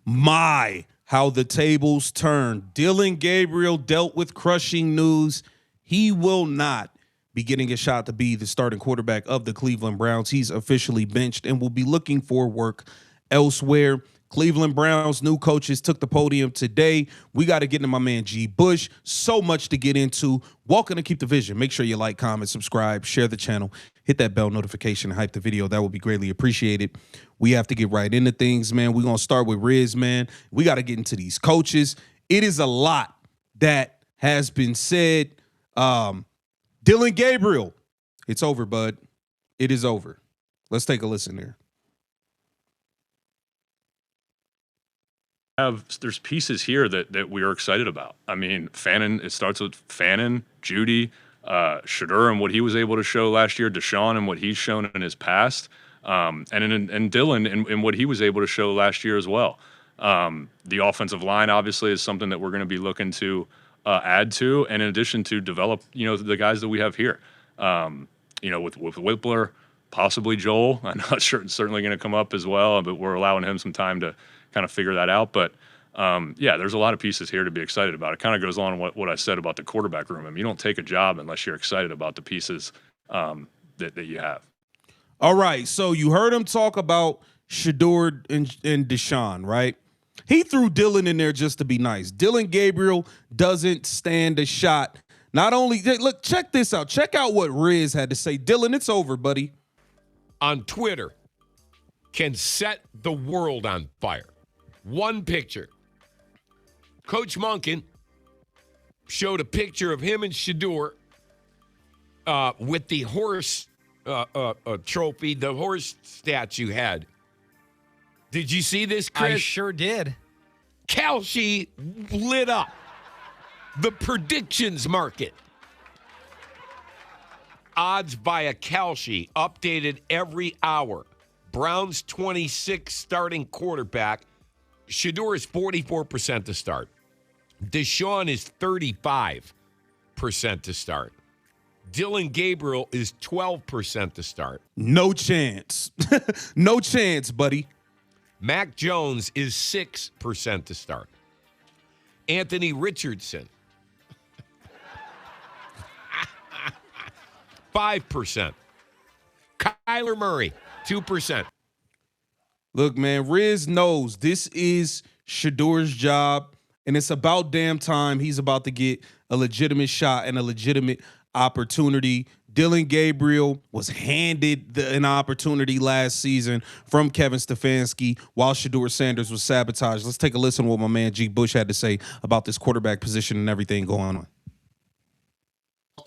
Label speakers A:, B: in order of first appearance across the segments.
A: My, how the tables turned. Dillon Gabriel dealt with crushing news. He will not be getting a shot to be the starting quarterback of the Cleveland Browns. He's officially benched and will be looking for work elsewhere. Cleveland Browns new coaches took the podium today. We got to get into my man G. Bush. So much to get into. Welcome to Keep the Vision. Make sure you like, comment, subscribe, share the channel, hit that bell notification, hype the video. That would be greatly appreciated. We have to get right into things, man. We're going to start with Riz, man. We got to get into these coaches. It is a lot that has been said. Dillon Gabriel, it's over, bud. It is over. Let's take a listen there.
B: There's pieces here that we are excited about. I mean, Fannin, it starts with Fannin, Judy, Shedeur and what he was able to show last year, Deshaun and what he's shown in his past, and Dillon and what he was able to show last year as well. The offensive line obviously is something that we're going to be looking to add to, and in addition to develop, the guys that we have here, with Whippler, possibly Joel. I know it's certainly going to come up as well, but we're allowing him some time to kind of figure that out. But there's a lot of pieces here to be excited about. It kind of goes on what I said about the quarterback room. I mean, you don't take a job unless you're excited about the pieces that you have.
A: All right, so you heard him talk about Shedeur and Deshaun, right? He threw Dillon in there just to be nice. Dillon Gabriel doesn't stand a shot. Not only, look, check this out. Check out what Riz had to say. Dillon, it's over, buddy.
C: On Twitter, can set the world on fire. One picture. Coach Monken showed a picture of him and Shedeur with the horse trophy, the horse statue had. Did you see this, Chris?
D: I sure did.
C: Kalshi lit up the predictions market. Odds via Kalshi, updated every hour. Browns 26 starting quarterback. Shedeur is 44% to start. Deshaun is 35% to start. Dillon Gabriel is 12% to start.
A: No chance. No chance, buddy.
C: Mac Jones is 6% to start. Anthony Richardson, 5%. Kyler Murray, 2%.
A: Look, man, Riz knows this is Shedeur's job, and it's about damn time he's about to get a legitimate shot and a legitimate opportunity. Dillon Gabriel was handed an opportunity last season from Kevin Stefanski while Shedeur Sanders was sabotaged. Let's take a listen to what my man G. Bush had to say about this quarterback position and everything going on.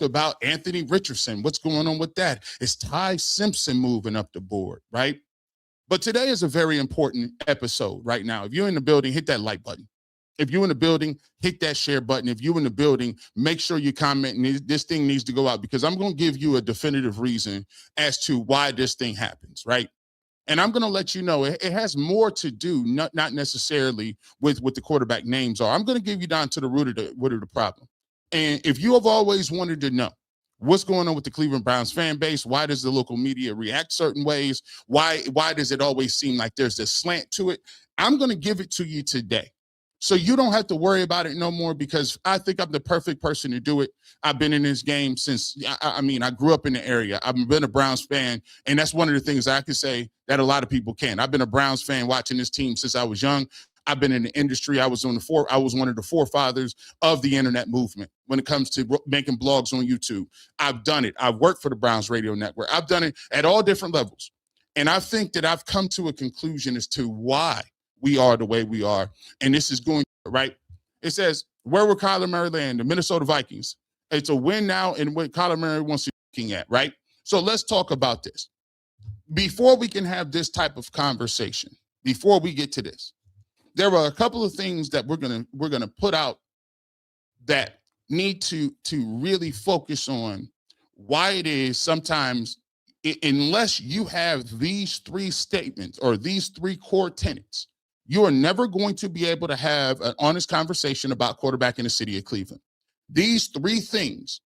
E: About Anthony Richardson. What's going on with that? Is Ty Simpson moving up the board, right? But today is a very important episode right now. If you're in the building, hit that like button. If you're in the building, hit that share button. If you're in the building, make sure you comment. And this thing needs to go out because I'm going to give you a definitive reason as to why this thing happens, right? And I'm going to let you know it has more to do, not necessarily with what the quarterback names are. I'm going to give you down to the root of the problem. And if you have always wanted to know what's going on with the Cleveland Browns fan base, why does the local media react certain ways? Why does it always seem like there's this slant to it? I'm going to give it to you today. So you don't have to worry about it no more because I think I'm the perfect person to do it. I've been in this game since, I grew up in the area. I've been a Browns fan, and that's one of the things I can say that a lot of people can't. I've been a Browns fan watching this team since I was young. I've been in the industry. I was one of the forefathers of the internet movement when it comes to making blogs on YouTube. I've done it. I've worked for the Browns radio network. I've done it at all different levels. And I think that I've come to a conclusion as to why we are the way we are. And this is going right. It says, where will Kyler Murray land? The Minnesota Vikings. It's a win now and what Kyler Murray wants to be looking at, right? So let's talk about this. Before we can have this type of conversation, before we get to this, there are a couple of things that we're gonna put out that need to really focus on why it is sometimes, unless you have these three statements or these three core tenets, you are never going to be able to have an honest conversation about quarterback in the city of Cleveland. These three things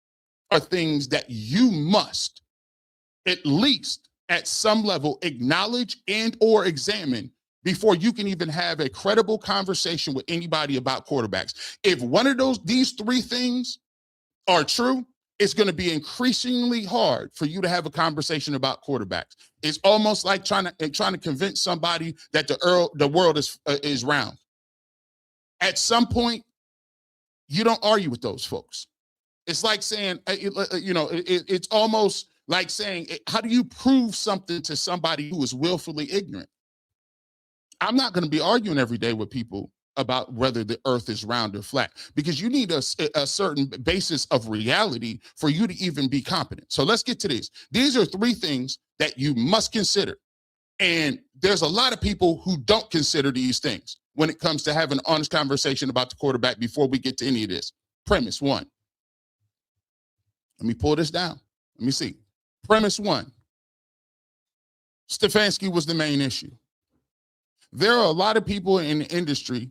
E: are things that you must, at least at some level, acknowledge and or examine before you can even have a credible conversation with anybody about quarterbacks. If one of these three things are true, it's going to be increasingly hard for you to have a conversation about quarterbacks. It's almost like trying to convince somebody that the world is round. At some point, you don't argue with those folks. It's like saying, it's almost like saying, how do you prove something to somebody who is willfully ignorant? I'm not going to be arguing every day with people about whether the earth is round or flat, because you need a certain basis of reality for you to even be competent. So let's get to this. These are three things that you must consider. And there's a lot of people who don't consider these things when it comes to having an honest conversation about the quarterback before we get to any of this. Premise one. Let me pull this down. Let me see. Premise one. Stefanski was the main issue. There are a lot of people in the industry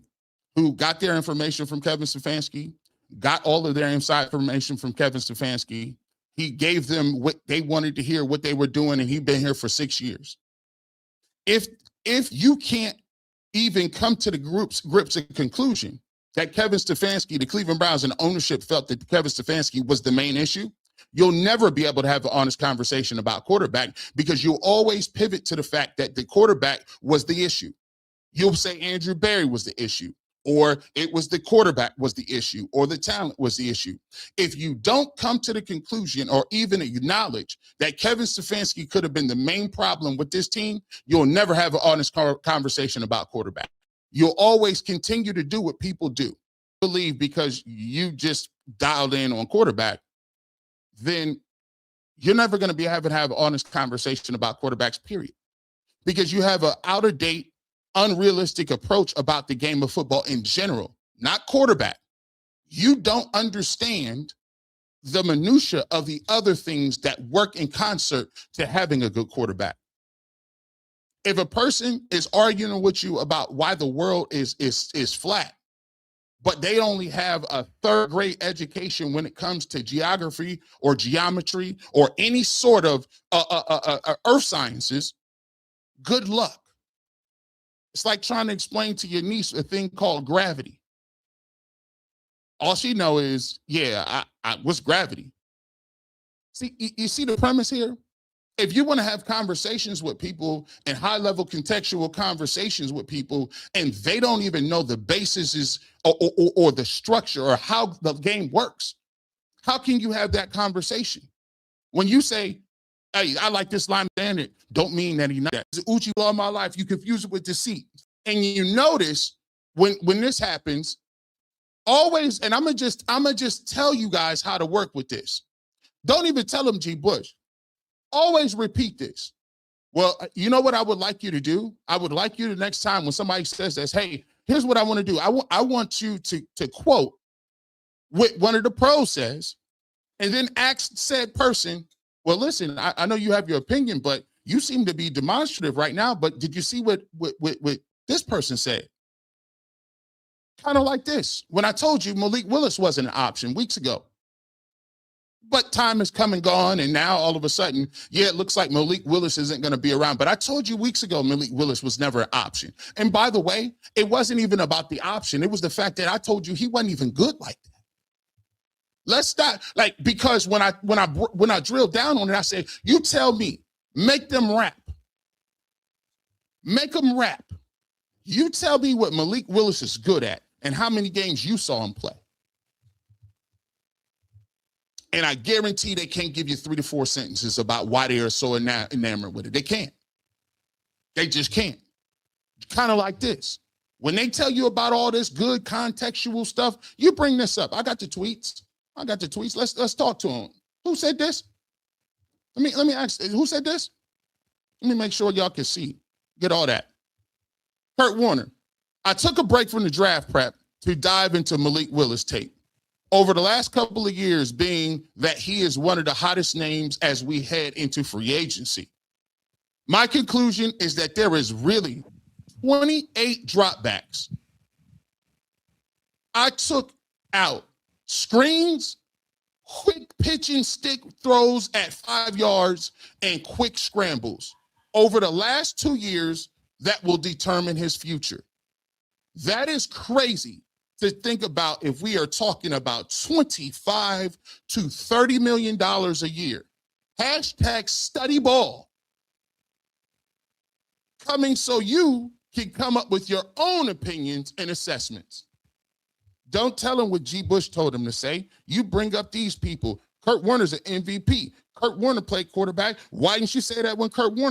E: who got their information from Kevin Stefanski, got all of their inside information from Kevin Stefanski. He gave them what they wanted to hear, what they were doing, and he'd been here for 6 years. If you can't even come to the grips and conclusion that Kevin Stefanski, the Cleveland Browns, and ownership felt that Kevin Stefanski was the main issue, you'll never be able to have an honest conversation about quarterback, because you'll always pivot to the fact that the quarterback was the issue. You'll say Andrew Berry was the issue, or it was the quarterback was the issue, or the talent was the issue. If you don't come to the conclusion or even acknowledge that Kevin Stefanski could have been the main problem with this team, you'll never have an honest conversation about quarterback. You'll always continue to do what people do. Believe because you just dialed in on quarterback, then you're never going to be able to have an honest conversation about quarterbacks, period. Because you have an out-of-date, unrealistic approach about the game of football in general, not quarterback. You don't understand the minutia of the other things that work in concert to having a good quarterback. If a person is arguing with you about why the world is flat, but they only have a third-grade education when it comes to geography or geometry or any sort of earth sciences, good luck. It's like trying to explain to your niece a thing called gravity. All she knows is, what's gravity? See, you see the premise here? If you want to have conversations with people and high-level contextual conversations with people, and they don't even know the basis or the structure or how the game works, how can you have that conversation? When you say, hey, I like this line standard, don't mean that he not that. It's Uchi all my life. You confuse it with deceit. And you notice when this happens, always, and I'm gonna just tell you guys how to work with this. Don't even tell them G. Bush. Always repeat this. Well, you know what I would like you to do? I would like you the next time when somebody says this, hey, here's what I want to do. I want you to quote what one of the pros says, and then ask said person, well, listen, I know you have your opinion, but you seem to be demonstrative right now. But did you see what this person said? Kind of like this. When I told you Malik Willis wasn't an option weeks ago. But time has come and gone, and now all of a sudden, it looks like Malik Willis isn't going to be around. But I told you weeks ago Malik Willis was never an option. And by the way, it wasn't even about the option. It was the fact that I told you he wasn't even good like that. Let's start, because when I drilled down on it, I said, you tell me, make them rap. Make them rap. You tell me what Malik Willis is good at and how many games you saw him play. And I guarantee they can't give you 3 to 4 sentences about why they are so enamored with it. They can't. They just can't. Kind of like this. When they tell you about all this good contextual stuff, you bring this up. I got the tweets. Let's talk to them. Who said this? Let me ask, who said this? Let me make sure y'all can see. Get all that. Kurt Warner. I took a break from the draft prep to dive into Malik Willis tape. Over the last couple of years, being that he is one of the hottest names as we head into free agency. My conclusion is that there is really 28 dropbacks. I took out screens, quick pitch and stick throws at 5 yards, and quick scrambles. Over the last 2 years, that will determine his future. That is crazy to think about if we are talking about $25 to $30 million a year. Hashtag study ball. Coming so you can come up with your own opinions and assessments. Don't tell him what G. Bush told him to say. You bring up these people. Kurt Warner's an MVP. Kurt Warner played quarterback. Why didn't you say that when Kurt Warner